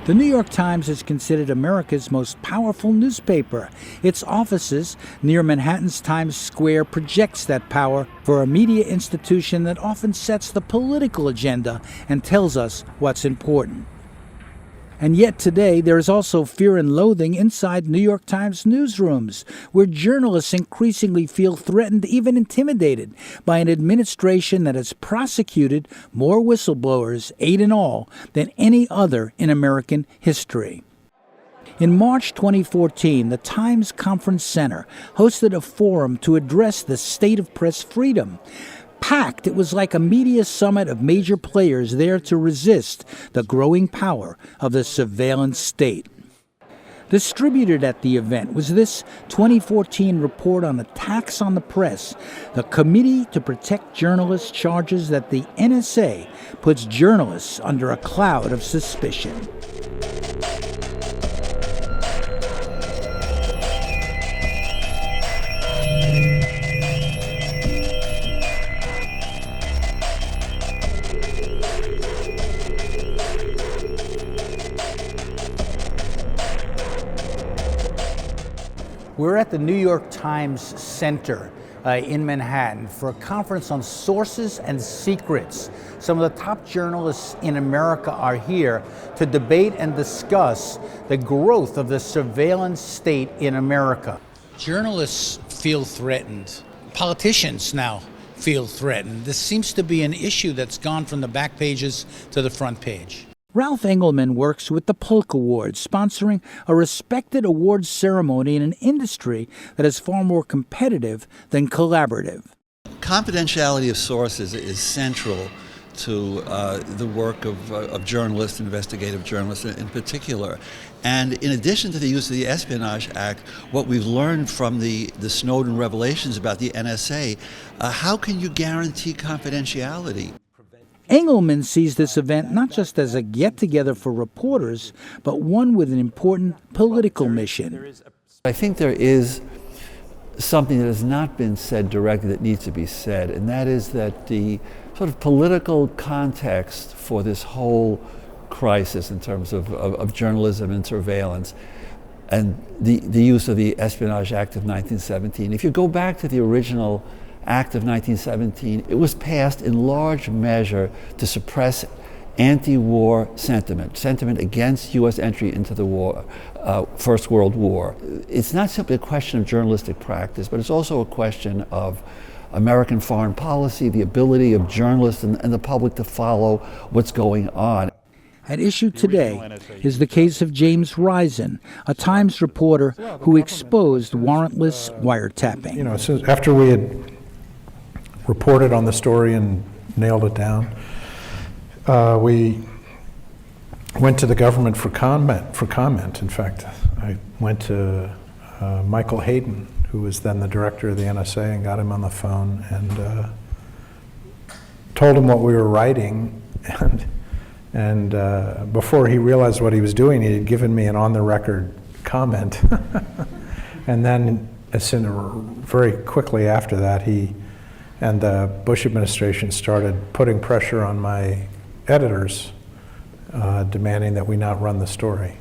The New York Times is considered America's most powerful newspaper. Its offices near Manhattan's Times Square projects that power for a media institution that often sets the political agenda and tells us what's important. And yet today, there is also fear and loathing inside New York Times newsrooms, where journalists increasingly feel threatened, even intimidated, by an administration that has prosecuted more whistleblowers, 8 in all, than any other in American history. In March 2014, the Times Conference Center hosted a forum to address the state of press freedom. Packed, it was like a media summit of major players there to resist the growing power of the surveillance state. Distributed at the event was this 2014 report on attacks on the press. The Committee to Protect Journalists charges that the NSA puts journalists under a cloud of suspicion. We're at the New York Times Center in Manhattan for a conference on sources and secrets. Some of the top journalists in America are here to debate and discuss the growth of the surveillance state in America. Journalists feel threatened. Politicians now feel threatened. This seems to be an issue that's gone from the back pages to the front page. Ralph Engelman works with the Polk Awards, sponsoring a respected awards ceremony in an industry that is far more competitive than collaborative. Confidentiality of sources is central to the work of journalists, investigative journalists in particular. And in addition to the use of the Espionage Act, what we've learned from the Snowden revelations about the NSA, how can you guarantee confidentiality? Engelman sees this event not just as a get-together for reporters, but one with an important political mission. I think there is something that has not been said directly that needs to be said, and that is that the sort of political context for this whole crisis in terms of journalism and surveillance and the use of the Espionage Act of 1917. If you go back to the original Act of 1917, it was passed in large measure to suppress anti-war sentiment against U.S. entry into the war, First World War. It's not simply a question of journalistic practice, but it's also a question of American foreign policy, the ability of journalists and the public to follow what's going on. At issue today is the case of James Risen, a Times reporter who exposed warrantless wiretapping. You know, so after we had reported on the story and nailed it down, we went to the government for comment. In fact, I went to Michael Hayden, who was then the director of the NSA, and got him on the phone and told him what we were writing. And before he realized what he was doing, he had given me an on-the-record comment. And then, very quickly after that, he and the Bush administration started putting pressure on my editors, demanding that we not run the story.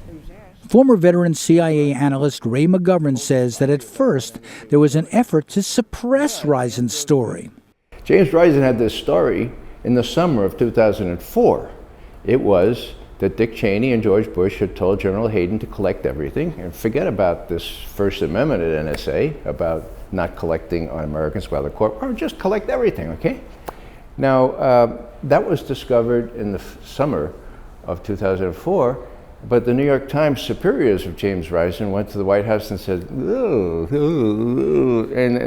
Former veteran CIA analyst Ray McGovern says that at first there was an effort to suppress Risen's story. James Risen had this story in the summer of 2004. It was that Dick Cheney and George Bush had told General Hayden to collect everything and forget about this First Amendment at NSA about not collecting on Americans while they're caught, or just collect everything, okay? Now, that was discovered in the summer of 2004, but the New York Times superiors of James Risen went to the White House and said, and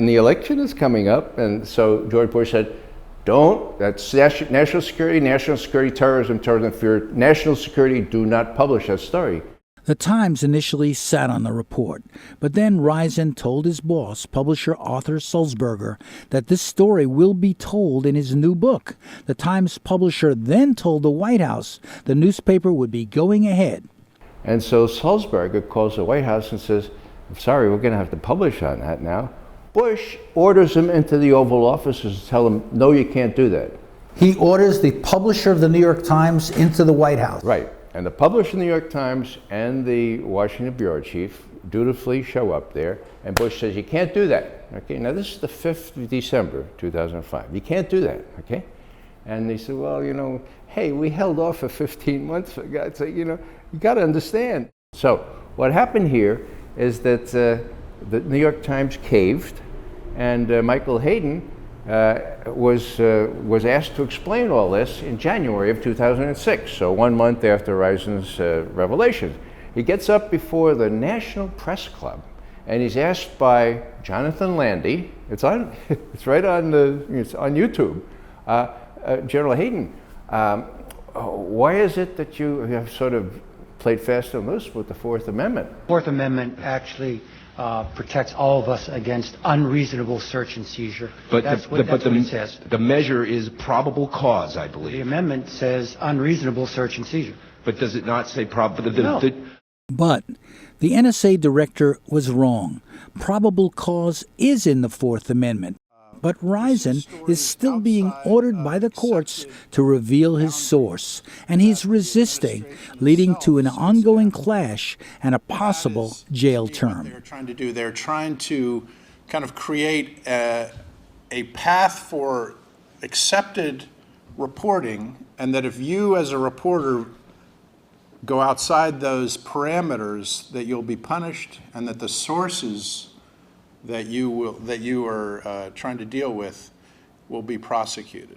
the election is coming up, and so George Bush said, don't, that's national security, terrorism, fear, national security, do not publish that story. The Times initially sat on the report, but then Risen told his boss, publisher Arthur Sulzberger, that this story will be told in his new book. The Times publisher then told the White House the newspaper would be going ahead. And so Sulzberger calls the White House and says, I'm sorry, we're going to have to publish on that now. Bush orders him into the Oval Office to tell him, no, you can't do that. He orders the publisher of the New York Times into the White House. Right. And the publisher, the New York Times, and the Washington bureau chief dutifully show up there, and Bush says, you can't do that. Okay, now this is the 5th of December, 2005. You can't do that, okay? And they said, well, you know, hey, we held off for 15 months, for God's sake, you know, you got to understand. So what happened here is that the New York Times caved, and Michael Hayden was asked to explain all this in January of 2006, so 1 month after Risen's revelation. He gets up before the National Press Club, and he's asked by Jonathan Landy. It's right on it's on YouTube. General Hayden, why is it that you have sort of played fast and loose with the Fourth Amendment? Fourth Amendment actually protects all of us against unreasonable search and seizure. But that's what it says. The measure is probable cause, I believe. The amendment says unreasonable search and seizure. But does it not say probable? No. But the NSA director was wrong. Probable cause is in the Fourth Amendment. But Risen is still being ordered by the courts to reveal his source, and he's resisting, leading to an ongoing clash and a possible jail term. They're trying to kind of create a path for accepted reporting, and that if you as a reporter go outside those parameters, that you'll be punished, and that the sources that you are trying to deal with will be prosecuted.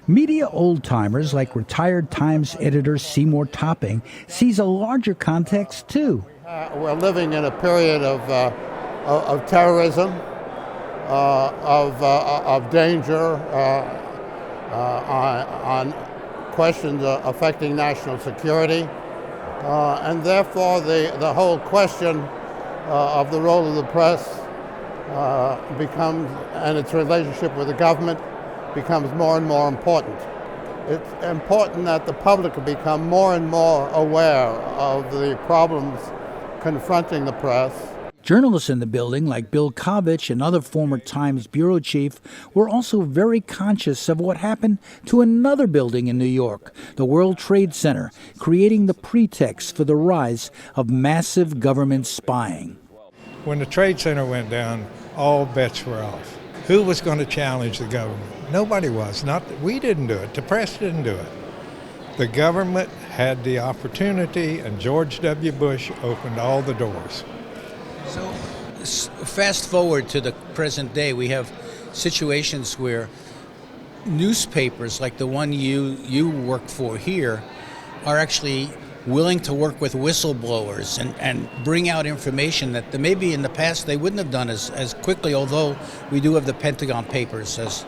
Media old-timers like retired Times editor Seymour Topping sees a larger context too. We're living in a period of terrorism, of danger on questions affecting national security, and therefore the whole question of the role of the press becomes, and its relationship with the government becomes more and more important. It's important that the public become more and more aware of the problems confronting the press. Journalists in the building, like Bill Kovich and other former Times bureau chief, were also very conscious of what happened to another building in New York, the World Trade Center, creating the pretext for the rise of massive government spying. When the Trade Center went down, all bets were off. Who was going to challenge the government? Nobody was. We didn't do it. The press didn't do it. The government had the opportunity, and George W. Bush opened all the doors. So fast forward to the present day, we have situations where newspapers like the one you work for here are actually willing to work with whistleblowers and bring out information that maybe in the past they wouldn't have done as quickly, although we do have the Pentagon Papers.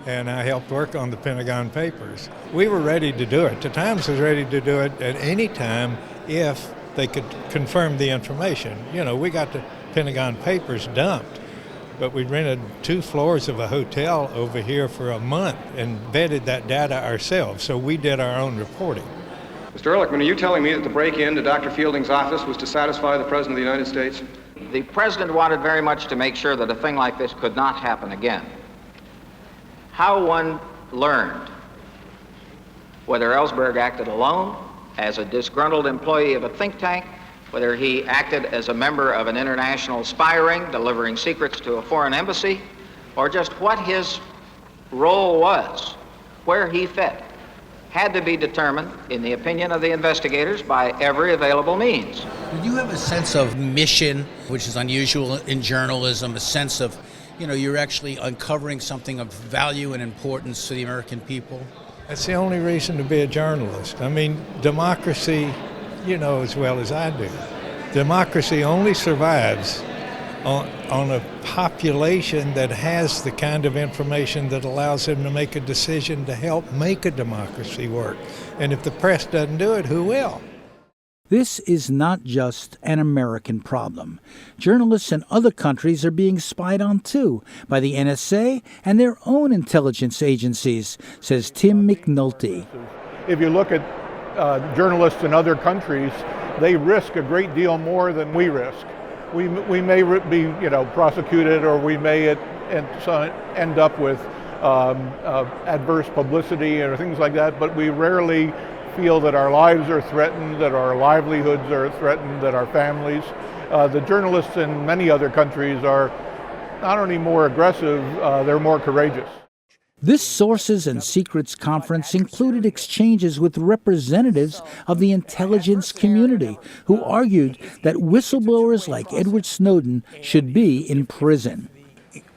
And I helped work on the Pentagon Papers. We were ready to do it. The Times was ready to do it at any time if they could confirm the information. You know, we got the Pentagon Papers dumped, but we rented 2 floors of a hotel over here for a month and vetted that data ourselves, so we did our own reporting. Mr. Ehrlichman, are you telling me that the break-in to Dr. Fielding's office was to satisfy the President of the United States? The President wanted very much to make sure that a thing like this could not happen again. How one learned whether Ellsberg acted alone, as a disgruntled employee of a think tank, whether he acted as a member of an international spy ring delivering secrets to a foreign embassy, or just what his role was, where he fit, had to be determined, in the opinion of the investigators, by every available means. Did you have a sense of mission, which is unusual in journalism, a sense of, you're actually uncovering something of value and importance to the American people? That's the only reason to be a journalist. I mean, democracy, you know as well as I do, democracy only survives on a population that has the kind of information that allows them to make a decision to help make a democracy work. And if the press doesn't do it, who will? This is not just an American problem. Journalists in other countries are being spied on too by the NSA and their own intelligence agencies, says Tim McNulty. If you look at journalists in other countries, they risk a great deal more than we risk. We may be, prosecuted, or we may end up with adverse publicity or things like that, but we rarely feel that our lives are threatened, that our livelihoods are threatened, that our families. The journalists in many other countries are not only more aggressive, they're more courageous. This Sources and Secrets conference included exchanges with representatives of the intelligence community who argued that whistleblowers like Edward Snowden should be in prison.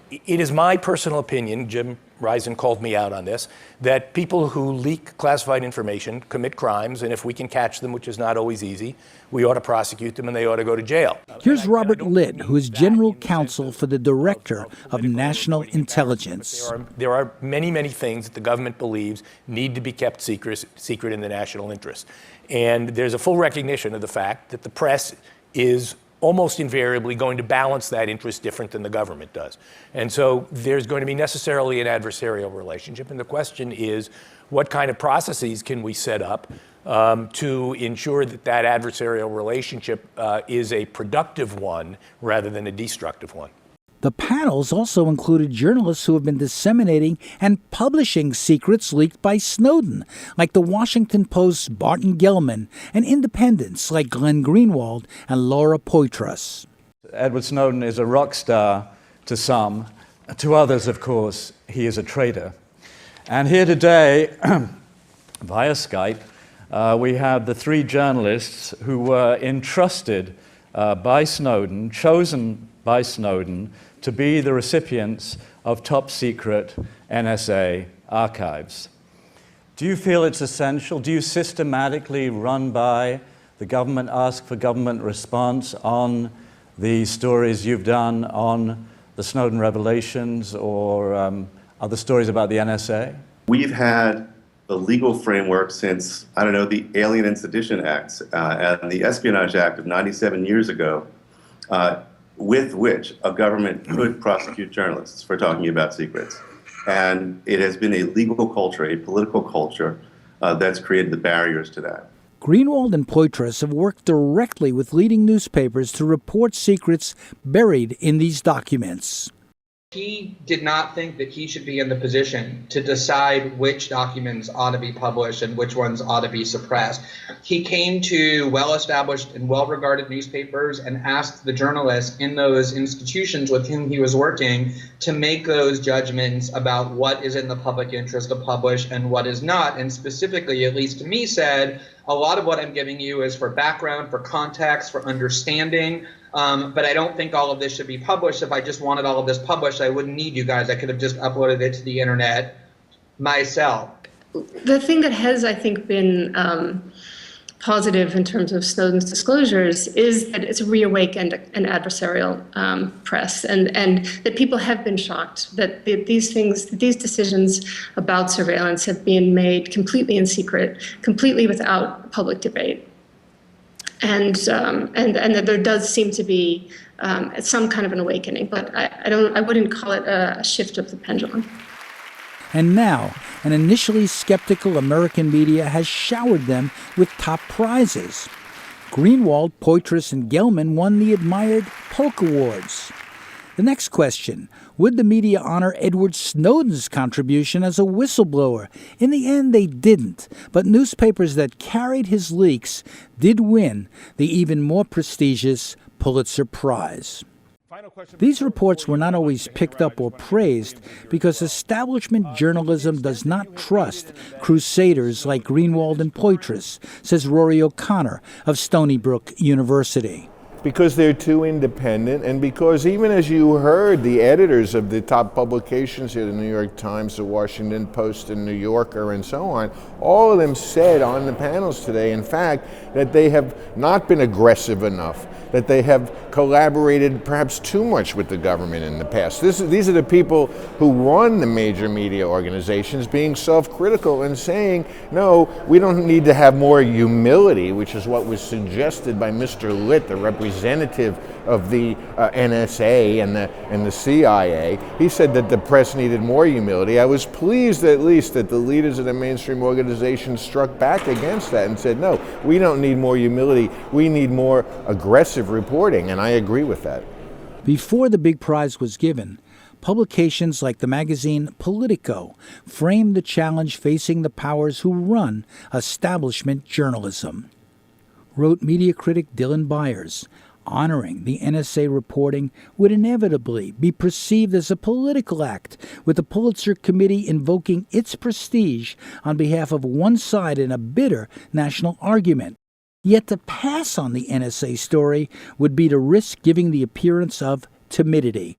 It is my personal opinion, Jim Risen called me out on this, that people who leak classified information commit crimes, and if we can catch them, which is not always easy, we ought to prosecute them and they ought to go to jail. Here's Robert Litt, who is general counsel for the Director of National Intelligence. There are many, many things that the government believes need to be kept secret in the national interest. And there's a full recognition of the fact that the press is almost invariably going to balance that interest different than the government does. And so there's going to be necessarily an adversarial relationship. And the question is, what kind of processes can we set up to ensure that that adversarial relationship is a productive one rather than a destructive one? The panels also included journalists who have been disseminating and publishing secrets leaked by Snowden, like the Washington Post's Barton Gellman, and independents like Glenn Greenwald and Laura Poitras. Edward Snowden is a rock star to some. To others, of course, he is a traitor. And here today, via Skype, we have the three journalists who were entrusted by Snowden, chosen by Snowden, to be the recipients of top secret NSA archives. Do you feel it's essential? Do you systematically run by the government, ask for government response on the stories you've done on the Snowden revelations or other stories about the NSA? We've had the legal framework since, I don't know, the Alien and Sedition Acts and the Espionage Act of 97 years ago, with which a government could prosecute journalists for talking about secrets. And it has been a legal culture, a political culture, that's created the barriers to that. Greenwald and Poitras have worked directly with leading newspapers to report secrets buried in these documents. He did not think that he should be in the position to decide which documents ought to be published and which ones ought to be suppressed. He came to well-established and well-regarded newspapers and asked the journalists in those institutions with whom he was working to make those judgments about what is in the public interest to publish and what is not. And specifically, at least to me, said, a lot of what I'm giving you is for background, for context, for understanding. But I don't think all of this should be published. If I just wanted all of this published, I wouldn't need you guys. I could have just uploaded it to the internet myself. The thing that has, I think, been positive in terms of Snowden's disclosures is that it's reawakened an adversarial press, and that people have been shocked that these decisions about surveillance have been made completely in secret, completely without public debate. And that there does seem to be some kind of an awakening, but I wouldn't call it a shift of the pendulum. And now, an initially skeptical American media has showered them with top prizes. Greenwald, Poitras, and Gellman won the admired Polk Awards. The next question, would the media honor Edward Snowden's contribution as a whistleblower? In the end, they didn't, but newspapers that carried his leaks did win the even more prestigious Pulitzer Prize. These reports were not always picked up or praised because establishment journalism does not trust crusaders like Greenwald and Poitras, says Rory O'Connor of Stony Brook University. Because they're too independent, and because even as you heard, the editors of the top publications here, the New York Times, the Washington Post, and New Yorker, and so on, all of them said on the panels today, in fact, that they have not been aggressive enough, that they have collaborated perhaps too much with the government in the past. These are the people who run the major media organizations being self-critical and saying, no, we don't need to have more humility, which is what was suggested by Mr. Litt, the representative of the NSA and the CIA. He said that the press needed more humility. I was pleased at least that the leaders of the mainstream organizations struck back against that and said, no, we don't need more humility. We need more aggressive reporting, and I agree with that. Before the big prize was given, Publications like the magazine Politico frame the challenge facing the powers who run establishment journalism. Wrote media critic Dylan Byers, honoring the NSA reporting would inevitably be perceived as a political act, with the Pulitzer Committee invoking its prestige on behalf of one side in a bitter national argument. Yet to pass on the NSA story would be to risk giving the appearance of timidity.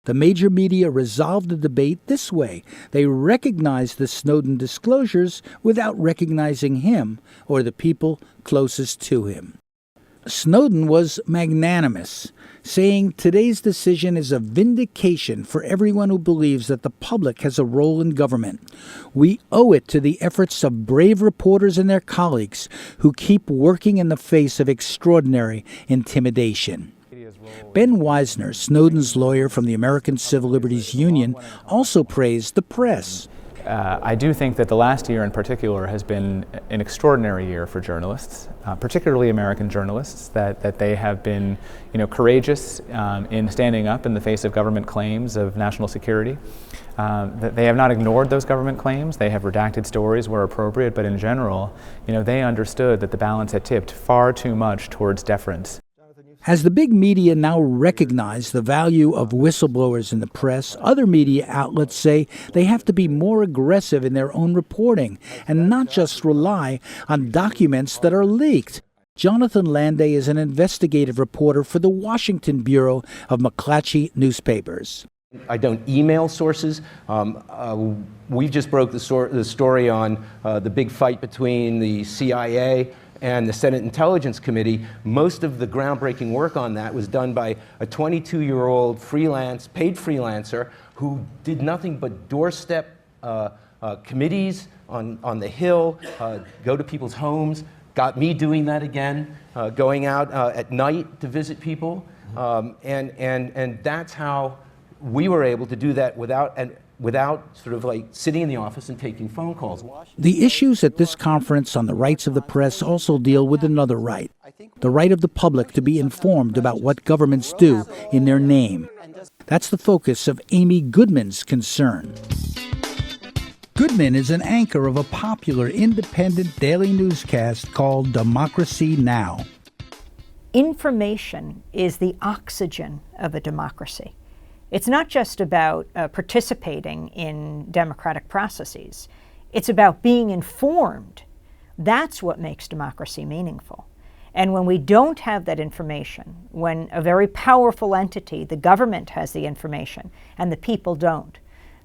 The major media resolved the debate this way. They recognized the Snowden disclosures without recognizing him or the people closest to him. Snowden was magnanimous, saying today's decision is a vindication for everyone who believes that the public has a role in government. We owe it to the efforts of brave reporters and their colleagues who keep working in the face of extraordinary intimidation. Ben Wisner, Snowden's lawyer from the American Civil Liberties Union, also praised the press. I do think that the last year in particular has been an extraordinary year for journalists, particularly American journalists, that they have been, courageous in standing up in the face of government claims of national security. That they have not ignored those government claims. They have redacted stories where appropriate, but in general, they understood that the balance had tipped far too much towards deference. As the big media now recognize the value of whistleblowers in the press, other media outlets say they have to be more aggressive in their own reporting and not just rely on documents that are leaked. Jonathan Landay is an investigative reporter for the Washington Bureau of McClatchy Newspapers. I don't email sources. We just broke the story on the big fight between the CIA and the Senate Intelligence Committee. Most of the groundbreaking work on that was done by a 22-year-old paid freelancer who did nothing but doorstep committees on the Hill, go to people's homes, got me doing that again, going out at night to visit people, and that's how we were able to do that without sort of like sitting in the office and taking phone calls. The issues at this conference on the rights of the press also deal with another right, the right of the public to be informed about what governments do in their name. That's the focus of Amy Goodman's concern. Goodman is an anchor of a popular independent daily newscast called Democracy Now! Information is the oxygen of a democracy. It's not just about participating in democratic processes. It's about being informed. That's what makes democracy meaningful. And when we don't have that information, when a very powerful entity, the government, has the information and the people don't,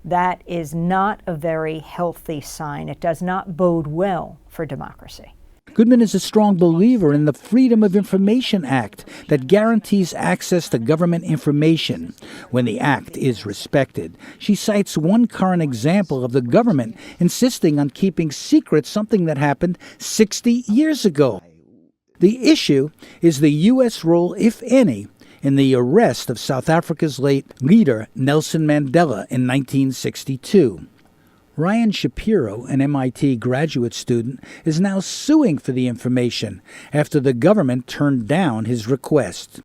that is not a very healthy sign. It does not bode well for democracy. Goodman is a strong believer in the Freedom of Information Act that guarantees access to government information when the act is respected. She cites one current example of the government insisting on keeping secret something that happened 60 years ago. The issue is the U.S. role, if any, in the arrest of South Africa's late leader Nelson Mandela in 1962. Ryan Shapiro, an MIT graduate student, is now suing for the information after the government turned down his request.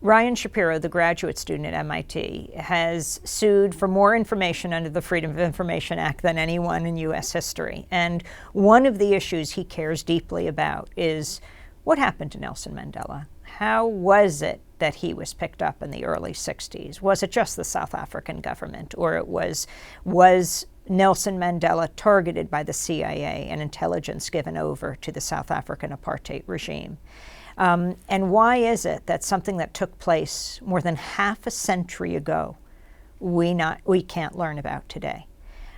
Ryan Shapiro, the graduate student at MIT, has sued for more information under the Freedom of Information Act than anyone in U.S. history. And one of the issues he cares deeply about is what happened to Nelson Mandela? How was it that he was picked up in the early 60s? Was it just the South African government, or it was Nelson Mandela targeted by the CIA and intelligence given over to the South African apartheid regime? And why is it that something that took place more than half a century ago we can't learn about today?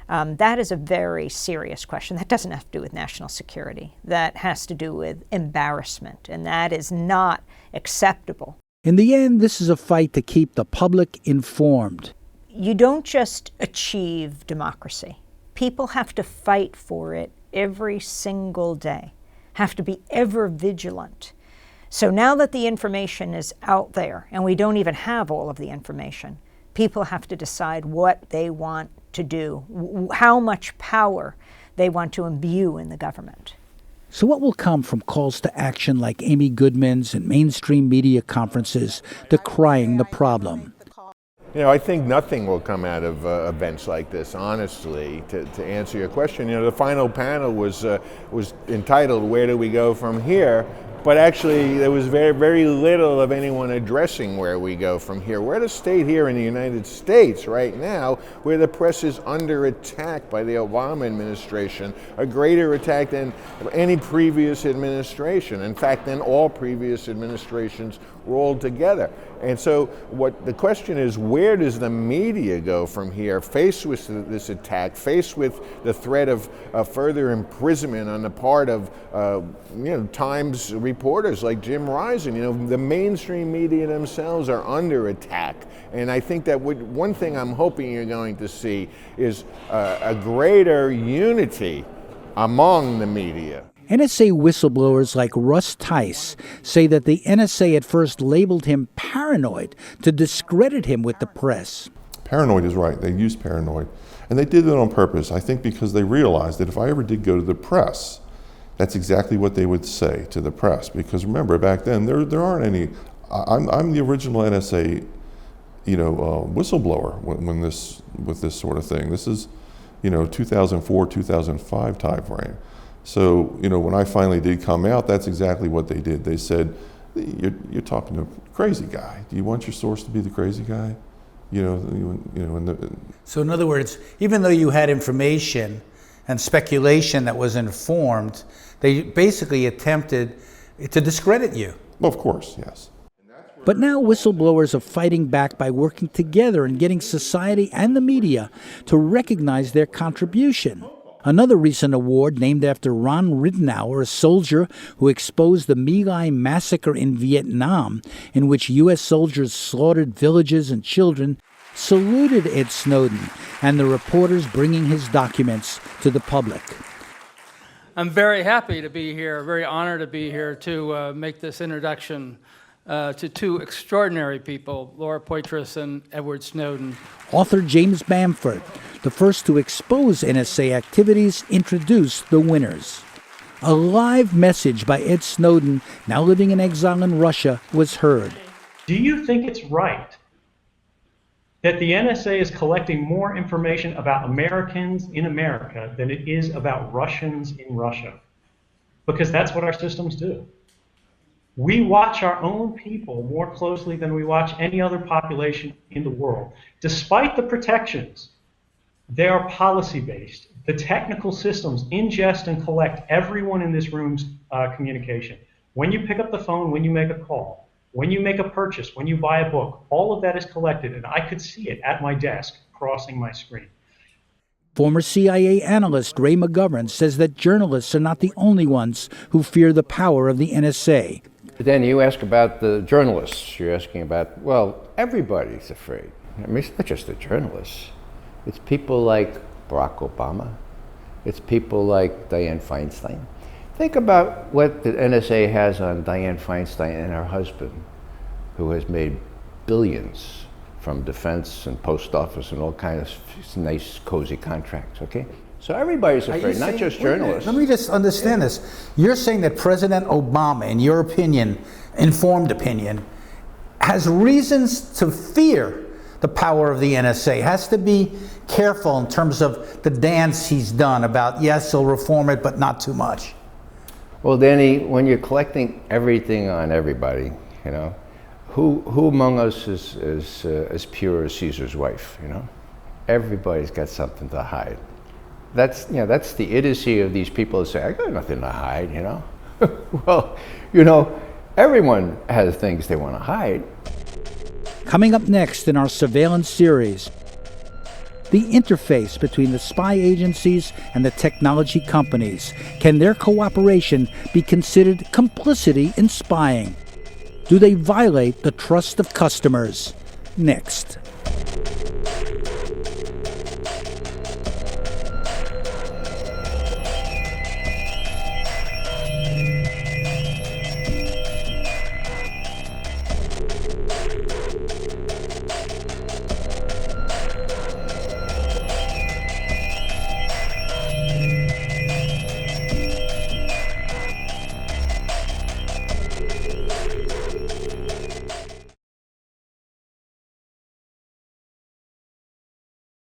That is a very serious question. That doesn't have to do with national security. That has to do with embarrassment, and that is not acceptable. In the end, this is a fight to keep the public informed. You don't just achieve democracy. People have to fight for it every single day, have to be ever vigilant. So now that the information is out there, and we don't even have all of the information, people have to decide what they want to do, how much power they want to imbue in the government. So what will come from calls to action like Amy Goodman's and mainstream media conferences decrying the problem? You know, I think nothing will come out of events like this, honestly, to answer your question. You know, the final panel was entitled, "Where do we go from here?" But actually, there was very, very little of anyone addressing where we go from here. We're at a state here in the United States right now where the press is under attack by the Obama administration, a greater attack than any previous administration. In fact, than all previous administrations rolled together. And so what the question is, where does the media go from here, faced with this attack, faced with the threat of further imprisonment on the part of Times reporters like Jim Risen? You know, the mainstream media themselves are under attack. And I think that one thing I'm hoping you're going to see is a greater unity among the media. NSA whistleblowers like Russ Tice say that the NSA at first labeled him paranoid to discredit him with the press. Paranoid is right. They used paranoid. And they did it on purpose, I think, because they realized that if I ever did go to the press, that's exactly what they would say to the press. Because remember, back then, there aren't any. I'm the original NSA, whistleblower with this sort of thing. This is, 2004, 2005 time frame. So, when I finally did come out, that's exactly what they did. They said, you're talking to a crazy guy. Do you want your source to be the crazy guy? So in other words, even though you had information and speculation that was informed, they basically attempted to discredit you. Well, of course, yes. But now whistleblowers are fighting back by working together and getting society and the media to recognize their contribution. Another recent award named after Ron Ridenour, a soldier who exposed the My Lai massacre in Vietnam, in which U.S. soldiers slaughtered villages and children, saluted Ed Snowden and the reporters bringing his documents to the public. I'm very happy to be here, very honored to be here to make this introduction to two extraordinary people, Laura Poitras and Edward Snowden. Author James Bamford, the first to expose NSA activities, introduced the winners. A live message by Ed Snowden, now living in exile in Russia, was heard. Do you think it's right that the NSA is collecting more information about Americans in America than it is about Russians in Russia? Because that's what our systems do. We watch our own people more closely than we watch any other population in the world. Despite the protections, they are policy-based. The technical systems ingest and collect everyone in this room's communication. When you pick up the phone, when you make a call, when you make a purchase, when you buy a book, all of that is collected, and I could see it at my desk crossing my screen. Former CIA analyst Ray McGovern says that journalists are not the only ones who fear the power of the NSA. But then you ask about the journalists. You're asking about, well, everybody's afraid. I mean, it's not just the journalists. It's people like Barack Obama. It's people like Dianne Feinstein. Think about what the NSA has on Dianne Feinstein and her husband, who has made billions from defense and post office and all kinds of nice, cozy contracts, okay? So everybody's afraid, not just journalists. Let me just understand this. You're saying that President Obama, in your opinion, informed opinion, has reasons to fear the power of the NSA, has to be careful in terms of the dance he's done about, yes, he'll reform it, but not too much. Well, Danny, when you're collecting everything on everybody, who among us is as pure as Caesar's wife, Everybody's got something to hide. That's the idiocy of these people who say, I got nothing to hide, Well, everyone has things they want to hide. Coming up next in our surveillance series, the interface between the spy agencies and the technology companies. Can their cooperation be considered complicity in spying? Do they violate the trust of customers? Next.